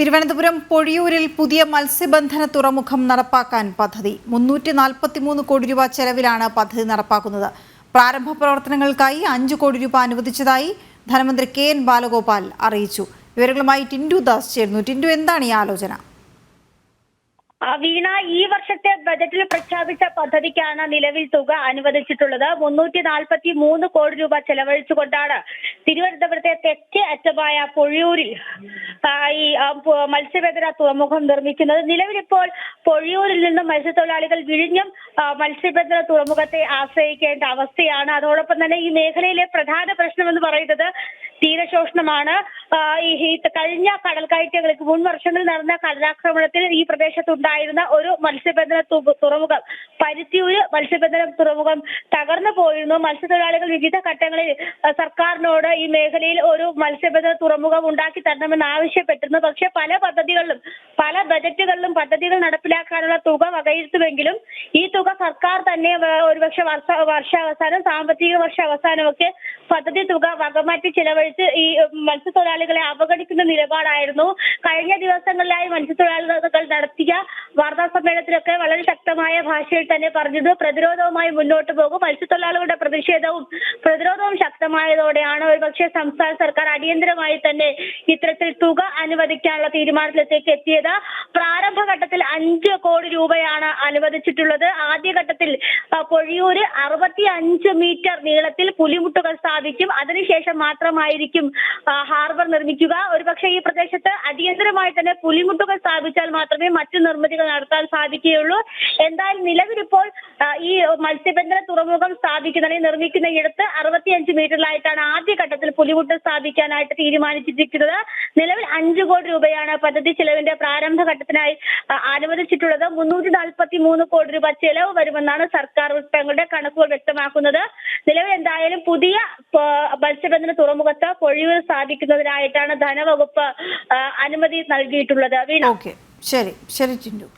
തിരുവനന്തപുരം പൊഴിയൂരിൽ പുതിയ മത്സ്യബന്ധന തുറമുഖം നടപ്പാക്കാൻ പദ്ധതി 343 കോടി രൂപ ചെലവിലാണ് പദ്ധതി നടപ്പാക്കുന്നത്. പ്രാരംഭ പ്രവർത്തനങ്ങൾക്കായി 5 കോടി രൂപ അനുവദിച്ചതായി ധനമന്ത്രി കെ.എൻ. ബാലഗോപാൽ അറിയിച്ചു. വിവരങ്ങളുമായി ടിൻഡു ദാസ് ചേരുന്നു. ടിൻഡു, എന്താണ് ഈ ആലോചന? വീണ, ഈ വർഷത്തെ ബജറ്റിൽ പ്രഖ്യാപിച്ച പദ്ധതിക്കാണ് നിലവിൽ തുക അനുവദിച്ചിട്ടുള്ളത്. 343 കോടി രൂപ ചെലവഴിച്ചുകൊണ്ടാണ് തിരുവനന്തപുരത്തെ തെക്കേ അറ്റമായ പൊഴിയൂരിൽ ഈ മത്സ്യബന്ധന തുറമുഖം നിർമ്മിക്കുന്നത്. നിലവിലിപ്പോൾ പൊഴിയൂരിൽ നിന്നും മത്സ്യത്തൊഴിലാളികൾ വിഴിഞ്ഞം മത്സ്യബന്ധന തുറമുഖത്തെ ആശ്രയിക്കേണ്ട അവസ്ഥയാണ്. അതോടൊപ്പം തന്നെ ഈ മേഖലയിലെ പ്രധാന പ്രശ്നം എന്ന് പറയുന്നത് തീരശോഷണമാണ്. കഴിഞ്ഞ കടൽക്കയറ്റങ്ങൾക്ക് മുൻ വർഷങ്ങളിൽ നടന്ന കടലാക്രമണത്തിൽ ഈ പ്രദേശത്തുണ്ടായിരുന്ന ഒരു മത്സ്യബന്ധന തുറമുഖം, പരുത്തിയൂര് മത്സ്യബന്ധന തുറമുഖം തകർന്നു പോയിരുന്നു. മത്സ്യത്തൊഴിലാളികൾ വിവിധ ഘട്ടങ്ങളിൽ സർക്കാരിനോട് ഈ മേഖലയിൽ ഒരു മത്സ്യബന്ധന തുറമുഖം ഉണ്ടാക്കി തരണമെന്ന് ആവശ്യപ്പെട്ടിരുന്നു. പക്ഷെ പല പദ്ധതികളിലും പല ബജറ്റുകളിലും പദ്ധതികൾ നടപ്പിലാക്കാനുള്ള തുക വകയിരുത്തുമെങ്കിലും ഈ തുക സർക്കാർ തന്നെ ഒരുപക്ഷെ വർഷാവസാനം, സാമ്പത്തിക വർഷ അവസാനമൊക്കെ പദ്ധതി തുക വകമാറ്റി ചിലവഴിച്ച് ഈ മത്സ്യത്തൊഴിലാളികളെ അവഗണിക്കുന്ന നിലപാടായിരുന്നു. കഴിഞ്ഞ ദിവസങ്ങളിലായി മത്സ്യത്തൊഴിലാളികൾ നടത്തിയ വാർത്താ സമ്മേളനത്തിലൊക്കെ വളരെ ശക്തമായ ഭാഷയിൽ തന്നെ പറഞ്ഞത് പ്രതിരോധവുമായി മുന്നോട്ട് പോകും. മത്സ്യത്തൊഴിലാളികളുടെ പ്രതിരോധവും ശക്തമായതോടെയാണ് ഒരുപക്ഷെ സംസ്ഥാന സർക്കാർ അടിയന്തരമായി തന്നെ ഇത്തരത്തിൽ തുക അനുവദിക്കാനുള്ള തീരുമാനത്തിലേക്ക് എത്തിയത്. പ്രാരംഭഘട്ടത്തിൽ 5 കോടി രൂപയാണ് അനുവദിച്ചിട്ടുള്ളത്. ആദ്യഘട്ടത്തിൽ പൊഴിയൂര് 65 മീറ്റർ നീളത്തിൽ പുലിമുട്ടുകൾ സ്ഥാപിക്കും. അതിനുശേഷം മാത്രമായിരിക്കും ഹാർബർ നിർമ്മിക്കുക. ഒരുപക്ഷെ ഈ പ്രദേശത്ത് അടിയന്തരമായി തന്നെ പുലിമുട്ടുകൾ സ്ഥാപിച്ചാൽ മാത്രമേ മറ്റു നിർമ്മിതികൾ നടത്താൻ സാധിക്കുകയുള്ളൂ. എന്തായാലും നിലവിലിപ്പോൾ ഈ മത്സ്യബന്ധന തുറമുഖം നിർമ്മിക്കുന്ന ഇടത്ത് 65 മീറ്ററിലായിട്ടാണ് ആദ്യഘട്ടത്തിൽ പുലിമുട്ട് സ്ഥാപിക്കാനായിട്ട് തീരുമാനിച്ചിരിക്കുന്നത്. നിലവിൽ 5 കോടി രൂപയാണ് പദ്ധതി ചെലവിന്റെ പ്രാരംഭഘട്ടത്തിനായി അനുവദിച്ചിട്ടുള്ളത്. 343 കോടി രൂപ ചെലവ് വരുമെന്നാണ് സർക്കാർ വൃത്തങ്ങളുടെ കണക്കുകൾ വ്യക്തമാക്കുന്നത്. നിലവിൽ എന്തായാലും പുതിയ മത്സ്യബന്ധന തുറമുഖത്ത് പൊഴിയൂർ സ്ഥാപിക്കുന്നതിനായിട്ടാണ് ധനവകുപ്പ് അനുമതി നൽകിയിട്ടുള്ളത്. ശരി ടിൻഡു.